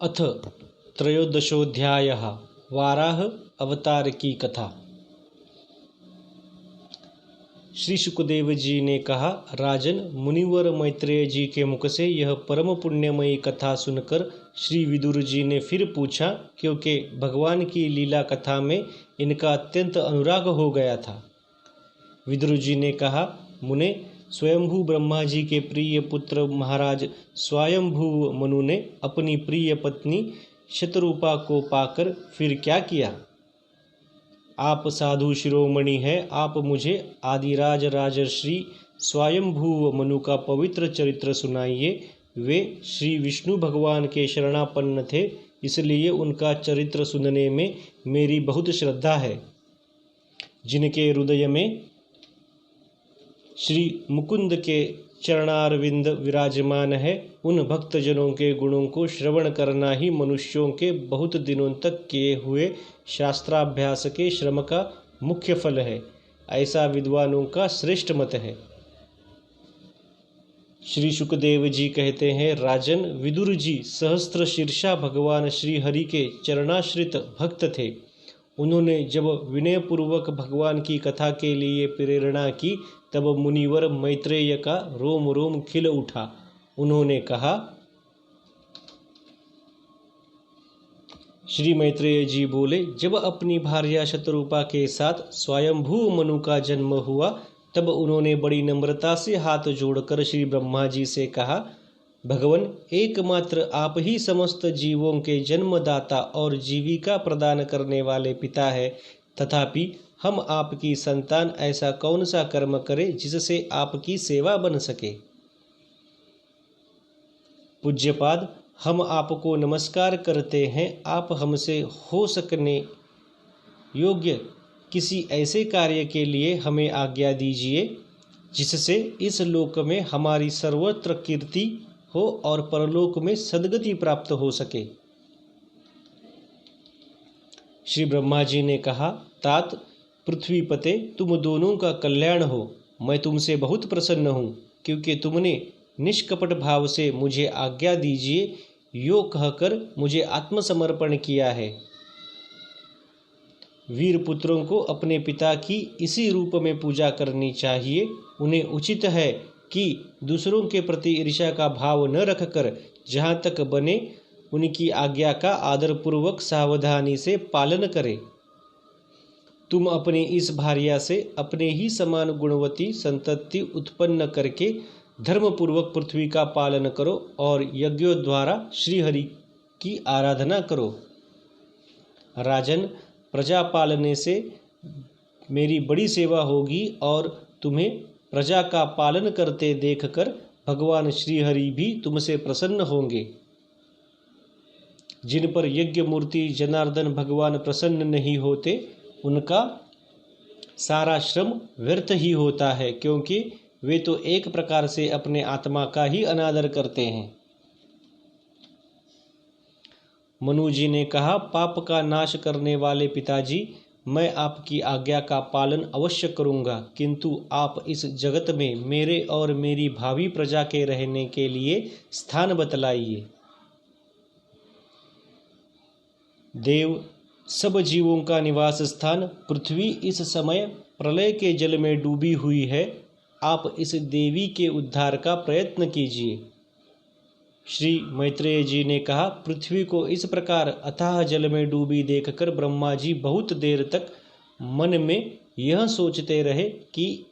अथ त्रयोदशोऽध्यायः वाराह अवतार की कथा। श्री सुखदेव जी ने कहा, राजन, मुनिवर मैत्रेय जी के मुख से यह परम पुण्यमयी कथा सुनकर श्री विदुर जी ने फिर पूछा, क्योंकि भगवान की लीला कथा में इनका अत्यंत अनुराग हो गया था। विदुर जी ने कहा, मुने, स्वयंभू ब्रह्मा जी के प्रिय पुत्र महाराज स्वयंभू मनु ने अपनी प्रिय पत्नी शतरूपा को पाकर फिर क्या किया? आप साधु शिरोमणि हैं, आप मुझे आदिराज राजर्षि स्वयंभू मनु का पवित्र चरित्र सुनाइए। वे श्री विष्णु भगवान के शरणापन्न थे, इसलिए उनका चरित्र सुनने में मेरी बहुत श्रद्धा है। जिनके हृदय में श्री मुकुंद के चरणारविंद विराजमान है, उन भक्तजनों के गुणों को श्रवण करना ही मनुष्यों के बहुत दिनों तक किए हुए शास्त्राभ्यास के श्रम का मुख्य फल है, ऐसा विद्वानों का श्रेष्ठ मत है। श्री सुखदेव जी कहते हैं, राजन, विदुर जी सहस्त्र शीर्षा भगवान श्री हरि के चरणाश्रित भक्त थे। उन्होंने जब विनयपूर्वक भगवान की कथा के लिए प्रेरणा की, तब मुनिवर मैत्रेय का रोम रोम खिल उठा। उन्होंने कहा, श्री मैत्रेय जी बोले, जब अपनी भार्या शतरूपा के साथ स्वयंभू मनु का जन्म हुआ, तब उन्होंने बड़ी नम्रता से हाथ जोड़कर श्री ब्रह्मा जी से कहा, भगवन, एकमात्र आप ही समस्त जीवों के जन्मदाता और जीविका प्रदान करने वाले पिता है। तथापि हम आपकी संतान ऐसा कौन सा कर्म करें जिससे आपकी सेवा बन सके? पूज्यपाद, हम आपको नमस्कार करते हैं। आप हमसे हो सकने योग्य किसी ऐसे कार्य के लिए हमें आज्ञा दीजिए जिससे इस लोक में हमारी सर्वत्र कीर्ति हो और परलोक में सद्गति प्राप्त हो सके। श्री ब्रह्मा जी ने कहा, तात, पृथ्वीपते, तुम दोनों का कल्याण हो। मैं तुमसे बहुत प्रसन्न हूँ, क्योंकि तुमने निष्कपट भाव से मुझे आज्ञा दीजिए यो कहकर मुझे आत्मसमर्पण किया है। वीर पुत्रों को अपने पिता की इसी रूप में पूजा करनी चाहिए। उन्हें उचित है कि दूसरों के प्रति ईर्ष्या का भाव न रखकर जहाँ तक बने उनकी आज्ञा का आदरपूर्वक सावधानी से पालन करें। तुम अपनी इस भार्या से अपने ही समान गुणवती संतति उत्पन्न करके धर्मपूर्वक पृथ्वी का पालन करो और यज्ञों द्वारा श्रीहरि की आराधना करो। राजन, प्रजा पालने से मेरी बड़ी सेवा होगी और तुम्हें प्रजा का पालन करते देखकर भगवान श्रीहरि भी तुमसे प्रसन्न होंगे। जिन पर यज्ञ मूर्ति जनार्दन भगवान प्रसन्न नहीं होते, उनका सारा श्रम व्यर्थ ही होता है, क्योंकि वे तो एक प्रकार से अपने आत्मा का ही अनादर करते हैं। मनु जी ने कहा, पाप का नाश करने वाले पिताजी, मैं आपकी आज्ञा का पालन अवश्य करूंगा, किंतु आप इस जगत में मेरे और मेरी भावी प्रजा के रहने के लिए स्थान बतलाइए। देव, सब जीवों का निवास स्थान पृथ्वी इस समय प्रलय के जल में डूबी हुई है। आप इस देवी के उद्धार का प्रयत्न कीजिए। श्री मैत्रेय जी ने कहा, पृथ्वी को इस प्रकार अथाह जल में डूबी देखकर ब्रह्मा जी बहुत देर तक मन में यह सोचते रहे कि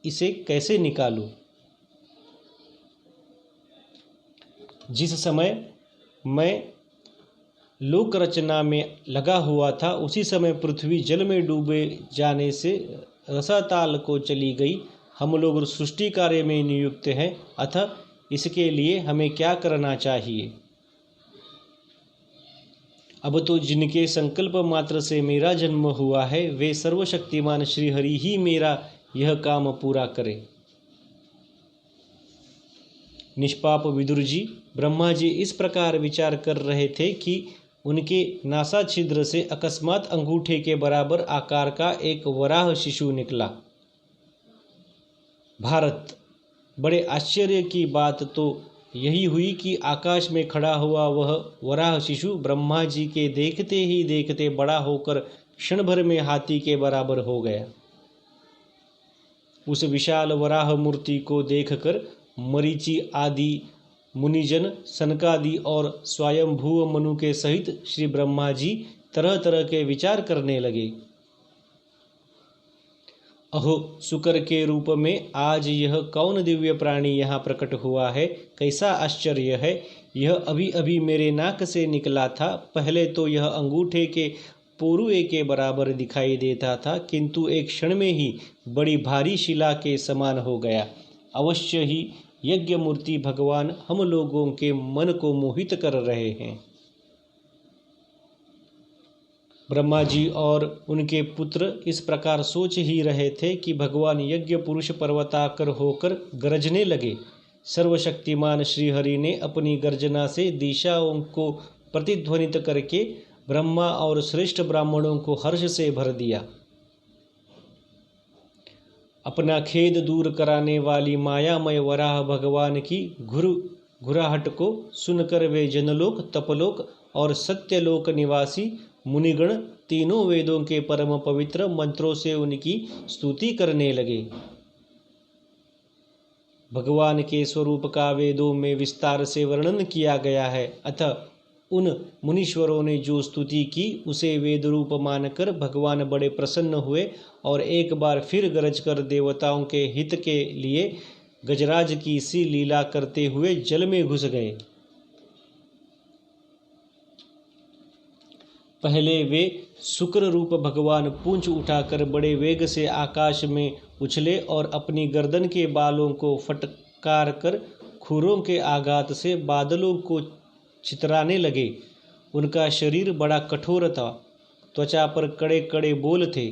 इसे कैसे निकालूं। जिस समय मैं लोक रचना में लगा हुआ था, उसी समय पृथ्वी जल में डूबे जाने से रसाताल को चली गई। हम लोग सृष्टि कार्य में नियुक्त हैं, अतः इसके लिए हमें क्या करना चाहिए? अब तो जिनके संकल्प मात्र से मेरा जन्म हुआ है, वे सर्वशक्तिमान श्रीहरि ही मेरा यह काम पूरा करे। निष्पाप विदुर जी, ब्रह्मा जी इस प्रकार विचार कर रहे थे कि उनके नासा छिद्र से अकस्मात अंगूठे के बराबर आकार का एक वराह शिशु निकला। भारत, बड़े आश्चर्य की बात तो यही हुई कि आकाश में खड़ा हुआ वह वराह शिशु ब्रह्मा जी के देखते ही देखते बड़ा होकर क्षण भर में हाथी के बराबर हो गया। उस विशाल वराह मूर्ति को देखकर मरीचि आदि मुनिजन, सनकादि और स्वयंभू मनु के सहित श्री ब्रह्मा जी तरह तरह के विचार करने लगे। अहो, शुकर के रूप में आज यह कौन दिव्य प्राणी यहाँ प्रकट हुआ है? कैसा आश्चर्य है! यह अभी अभी मेरे नाक से निकला था। पहले तो यह अंगूठे के पोरुए के बराबर दिखाई देता था, किंतु एक क्षण में ही बड़ी भारी शिला के समान हो गया। अवश्य ही यज्ञ मूर्ति भगवान हम लोगों के मन को मोहित कर रहे हैं। ब्रह्मा जी और उनके पुत्र इस प्रकार सोच ही रहे थे कि भगवान यज्ञ पुरुष पर्वताकर होकर गरजने लगे। सर्वशक्तिमान श्रीहरि ने अपनी गर्जना से दिशाओं को प्रतिध्वनित करके ब्रह्मा और श्रेष्ठ ब्राह्मणों को हर्ष से भर दिया। अपना खेद दूर कराने वाली मायामय वराह भगवान की घुराहट को सुनकर वे जनलोक, तपलोक और सत्यलोक निवासी मुनिगण तीनों वेदों के परम पवित्र मंत्रों से उनकी स्तुति करने लगे। भगवान के स्वरूप का वेदों में विस्तार से वर्णन किया गया है, अतः उन मुनीश्वरों ने जो स्तुति की उसे वेद रूप मानकर भगवान बड़े प्रसन्न हुए और एक बार फिर गरज कर देवताओं के हित के लिए गजराज की सी लीला करते हुए जल में घुस गए। पहले वे शुक्र रूप भगवान पूंछ उठाकर बड़े वेग से आकाश में उछले और अपनी गर्दन के बालों को फटकार कर खुरों के आघात से बादलों को चितराने लगे। उनका शरीर बड़ा कठोर था, त्वचा पर कड़े कड़े बोल थे,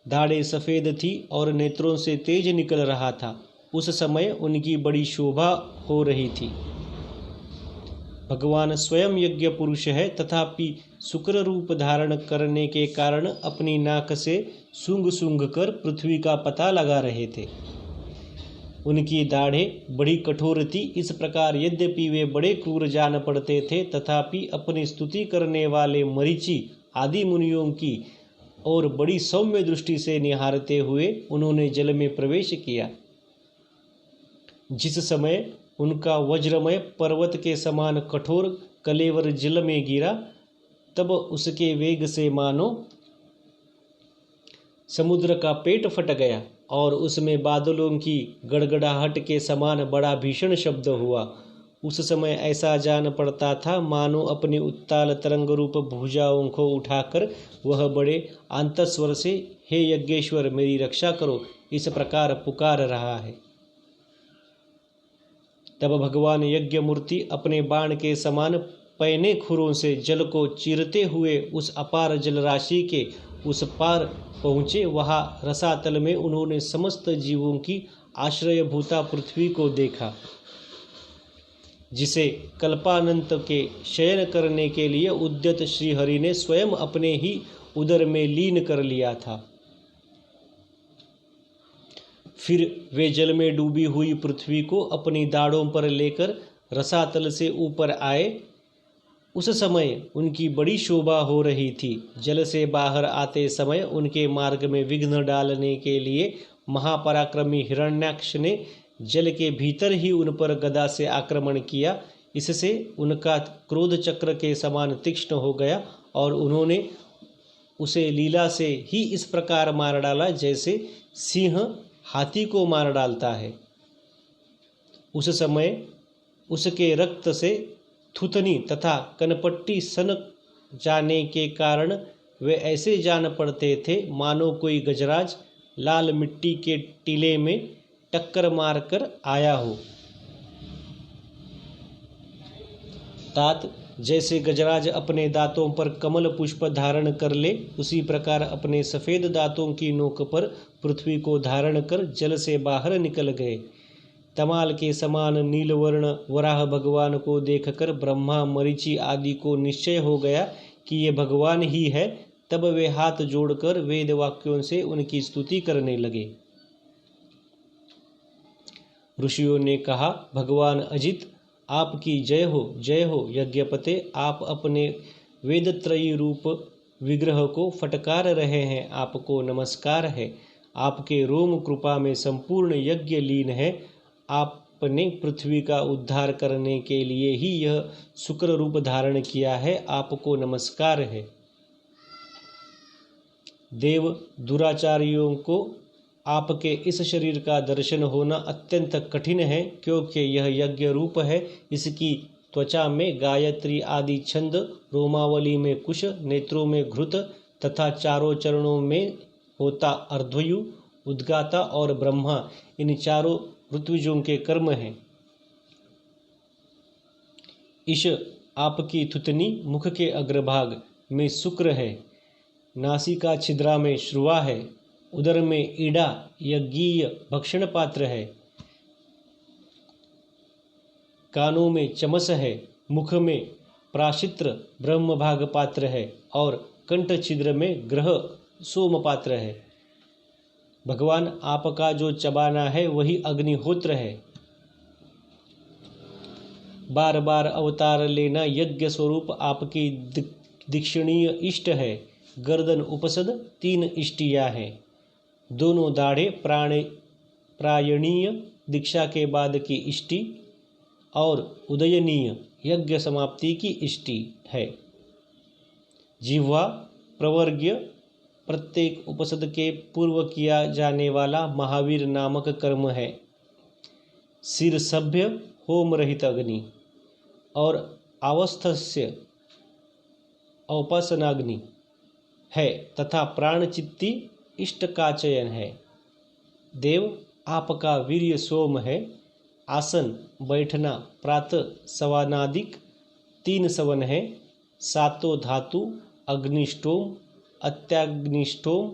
दाढ़ें सफ़ेद थी और नेत्रों से तेज निकल रहा था। उस समय उनकी बड़ी शोभा हो रही थी। भगवान स्वयं यज्ञ पुरुष है, तथापि शुक्र रूप धारण करने के कारण अपनी नाक से सूंघ सूंघ कर पृथ्वी का पता लगा रहे थे। उनकी दाढ़ें बड़ी कठोर थी। इस प्रकार यद्यपि वे बड़े क्रूर जान पड़ते थे, तथापि अपनी स्तुति करने वाले मरीचि आदि मुनियों की और बड़ी सौम्य दृष्टि से निहारते हुए उन्होंने जल में प्रवेश किया। जिस समय उनका वज्रमय पर्वत के समान कठोर कलेवर जल में गिरा, तब उसके वेग से मानो समुद्र का पेट फट गया और उसमें बादलों की गड़गड़ाहट के समान बड़ा भीषण शब्द हुआ। उस समय ऐसा जान पड़ता था मानो अपनी उत्ताल तरंग रूप भुजाओं को उठाकर वह बड़े अंतस्वर से हे यज्ञेश्वर मेरी रक्षा करो, इस प्रकार पुकार रहा है। तब भगवान यज्ञ मूर्ति अपने बाण के समान पैने खुरों से जल को चीरते हुए उस अपार जल राशि के उस पार पहुँचे। वहाँ रसातल में उन्होंने समस्त जीवों की आश्रयभूता पृथ्वी को देखा, जिसे कल्पानंत के शयन करने के लिए उद्यत श्रीहरि ने स्वयं अपने ही उदर में लीन कर लिया था। फिर वे जल में डूबी हुई पृथ्वी को अपनी दाढ़ों पर लेकर रसातल से ऊपर आए। उस समय उनकी बड़ी शोभा हो रही थी। जल से बाहर आते समय उनके मार्ग में विघ्न डालने के लिए महापराक्रमी हिरण्याक्ष ने जल के भीतर ही उन पर गदा से आक्रमण किया। इससे उनका क्रोध चक्र के समान तीक्ष्ण हो गया और उन्होंने उसे लीला से ही इस प्रकार मार डाला जैसे सिंह हाथी को मार डालता है। उस समय उसके रक्त से थुथनी तथा कनपट्टी सनक जाने के कारण वे ऐसे जान पड़ते थे मानो कोई गजराज लाल मिट्टी के टीले में टक्कर मारकर आया हो। तात जैसे गजराज अपने दांतों पर कमल पुष्प धारण कर ले, उसी प्रकार अपने सफ़ेद दांतों की नोक पर पृथ्वी को धारण कर जल से बाहर निकल गए। तमाल के समान नीलवर्ण वराह भगवान को देखकर ब्रह्मा मरीचि आदि को निश्चय हो गया कि ये भगवान ही है। तब वे हाथ जोड़कर वेद वाक्यों से उनकी स्तुति करने लगे। ऋषियों ने कहा, भगवान अजित आपकी जय हो यज्ञपते। आप अपने वेदत्रयी रूप विग्रह को फटकार रहे हैं, आपको नमस्कार है। आपके रोम कृपा में संपूर्ण यज्ञ लीन है। आपने पृथ्वी का उद्धार करने के लिए ही यह शुक्र रूप धारण किया है, आपको नमस्कार है। देव, दुराचारियों को आपके इस शरीर का दर्शन होना अत्यंत कठिन है, क्योंकि यह यज्ञ रूप है। इसकी त्वचा में गायत्री आदि छंद, रोमावली में कुश, नेत्रों में घृत तथा चारों चरणों में होता अर्ध्वयु, उद्गाता और ब्रह्मा, इन चारों ऋत्विजों के कर्म हैं। ईश, आपकी थुतनी मुख के अग्रभाग में शुक्र है। नासिका छिद्रा में श्रुवा है। उदर में ईड़ा यज्ञीय भक्षण पात्र है। कानों में चमस है। मुख में प्राशित्र ब्रह्म भाग पात्र है और कंठ छिद्र में ग्रह सोम पात्र है। भगवान, आपका जो चबाना है वही अग्निहोत्र है। बार बार अवतार लेना यज्ञ स्वरूप आपकी दीक्षणीय इष्ट है। गर्दन उपसद 3 इष्टियाँ हैं। दोनों दाढ़े प्रायणीय दीक्षा के बाद की इष्टि और उदयनीय यज्ञ समाप्ति की इष्टि है। जिह्वा प्रवर्ग्य प्रत्येक उपसद के पूर्व किया जाने वाला महावीर नामक कर्म है। सिर सभ्य होम रहित अग्नि और अवस्थस्य औपासनाग्नि है तथा प्राणचित्ती इष्ट का चयन है। देव, आपका वीर्य सोम है। आसन बैठना प्रातः सवनादिक 3 सवन है। सातों धातु अग्निष्टोम, अत्याग्निष्टोम,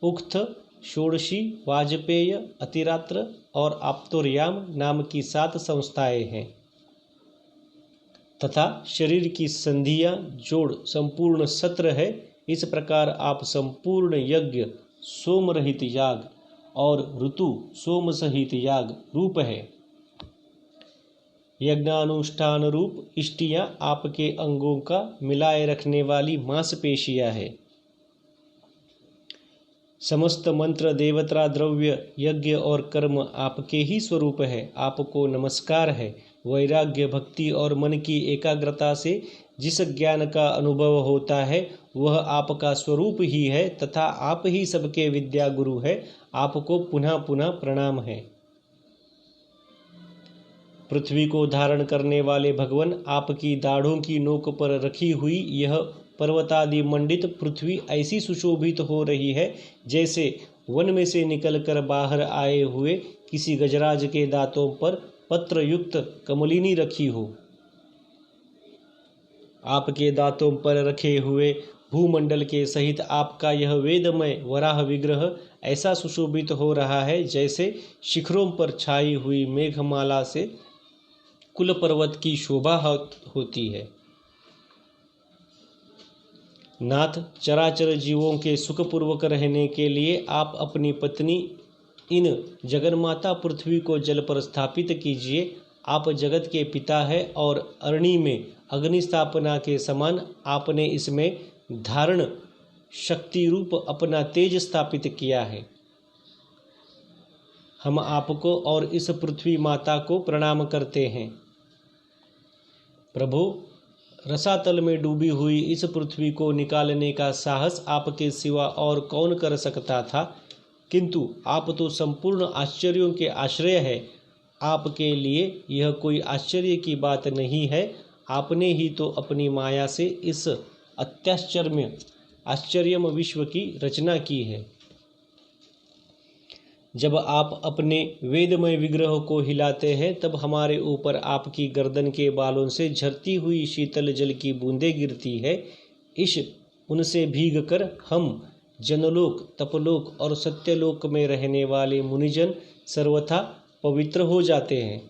उक्त, षोडशी, वाजपेय, अतिरात्र और आप्तोर्याम नाम की 7 संस्थाएं हैं तथा शरीर की संधियां जोड़ संपूर्ण सत्र है। इस प्रकार आप संपूर्ण यज्ञ सोम रहित याग और ऋतु सोम सहित याग रूप है। यज्ञानुष्ठान रूप इष्टियां आपके अंगों का मिलाए रखने वाली मांसपेशियां है। समस्त मंत्र, देवता, द्रव्य, यज्ञ और कर्म आपके ही स्वरूप है, आपको नमस्कार है। वैराग्य, भक्ति और मन की एकाग्रता से जिस ज्ञान का अनुभव होता है वह आपका स्वरूप ही है तथा आप ही सबके विद्या गुरु है। आपको पुनः पुनः प्रणाम है। पृथ्वी को धारण करने वाले भगवान, आपकी दाढ़ों की नोक पर रखी हुई यह पर्वतादि मंडित पृथ्वी ऐसी सुशोभित हो रही है जैसे वन में से निकलकर बाहर आए हुए किसी गजराज के दांतों पर पत्र युक्त कमलिनी रखी हो। आपके दांतों पर रखे हुए भूमंडल के सहित आपका यह वेदमय वराह विग्रह ऐसा सुशोभित हो रहा है जैसे शिखरों पर छाई हुई मेघमाला से कुल पर्वत की शोभा होती है। नाथ, चराचर जीवों के सुखपूर्वक रहने के लिए आप अपनी पत्नी इन जगन्माता पृथ्वी को जल पर स्थापित कीजिए। आप जगत के पिता है और अरणी में अग्नि स्थापना के समान आपने इसमें धारण शक्ति रूप अपना तेज स्थापित किया है। हम आपको और इस पृथ्वी माता को प्रणाम करते हैं। प्रभु, रसातल में डूबी हुई इस पृथ्वी को निकालने का साहस आपके सिवा और कौन कर सकता था, किंतु आप तो संपूर्ण आश्चर्यों के आश्रय है। आपके लिए यह कोई आश्चर्य की बात नहीं है। आपने ही तो अपनी माया से इस आश्चर्यम विश्व की रचना की है। जब आप अपने वेदमय विग्रह को हिलाते हैं तब हमारे ऊपर आपकी गर्दन के बालों से झरती हुई शीतल जल की बूंदें गिरती है। उनसे भीगकर हम जनलोक, तपलोक और सत्यलोक में रहने वाले मुनिजन सर्वथा पवित्र हो जाते हैं।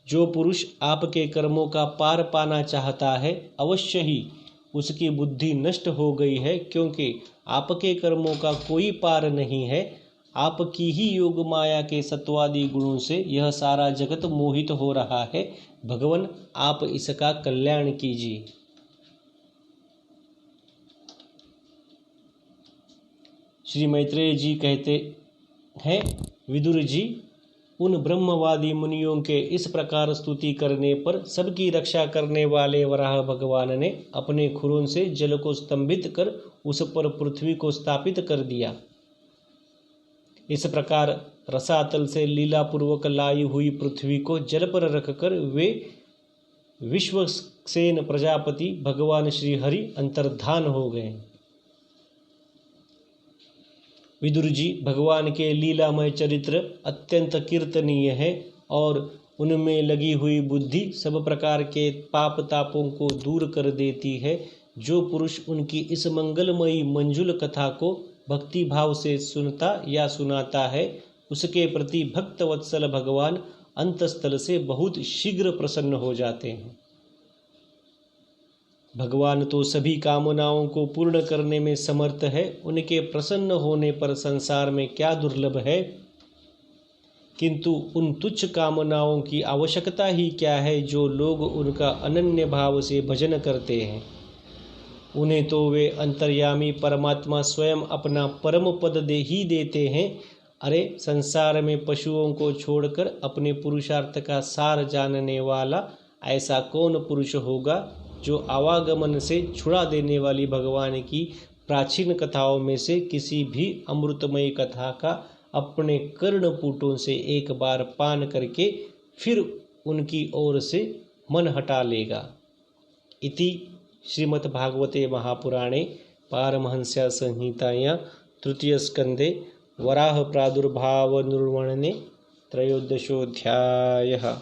जो पुरुष आपके कर्मों का पार पाना चाहता है अवश्य ही उसकी बुद्धि नष्ट हो गई है, क्योंकि आपके कर्मों का कोई पार नहीं है। आपकी ही योग माया के सत्वादि गुणों से यह सारा जगत मोहित हो रहा है। भगवान आप इसका कल्याण कीजिए। श्री मैत्रेय जी कहते हैं, विदुर जी, उन ब्रह्मवादी मुनियों के इस प्रकार स्तुति करने पर सबकी रक्षा करने वाले वराह भगवान ने अपने खुरों से जल को स्तंभित कर उस पर पृथ्वी को स्थापित कर दिया। इस प्रकार रसातल से लीलापूर्वक लाई हुई पृथ्वी को जल पर रखकर वे विश्वसेन प्रजापति भगवान श्री हरि अंतर्धान हो गए। विदुर जी, भगवान के लीलामय चरित्र अत्यंत कीर्तनीय है और उनमें लगी हुई बुद्धि सब प्रकार के पाप तापों को दूर कर देती है। जो पुरुष उनकी इस मंगलमयी मंजुल कथा को भक्ति भाव से सुनता या सुनाता है, उसके प्रति भक्त वत्सल भगवान अंतस्थल से बहुत शीघ्र प्रसन्न हो जाते हैं। भगवान तो सभी कामनाओं को पूर्ण करने में समर्थ है। उनके प्रसन्न होने पर संसार में क्या दुर्लभ है। किंतु उन तुच्छ कामनाओं की आवश्यकता ही क्या है जो लोग उनका अनन्य भाव से भजन करते हैं। उन्हें तो वे अंतर्यामी परमात्मा स्वयं अपना परम पद दे ही देते हैं। अरे, संसार में पशुओं को छोड़कर अपने पुरुषार्थ का सार जानने वाला ऐसा कौन पुरुष होगा जो आवागमन से छुड़ा देने वाली भगवान की प्राचीन कथाओं में से किसी भी अमृतमयी कथा का अपने कर्णपुटों से एक बार पान करके फिर उनकी ओर से मन हटा लेगा। इति श्रीमद्भागवते महापुराणे पारमहंस्या संहितायां तृतीय स्कंदे वराह प्रादुर्भाव निर्वर्णने त्रयोदशोऽध्यायः।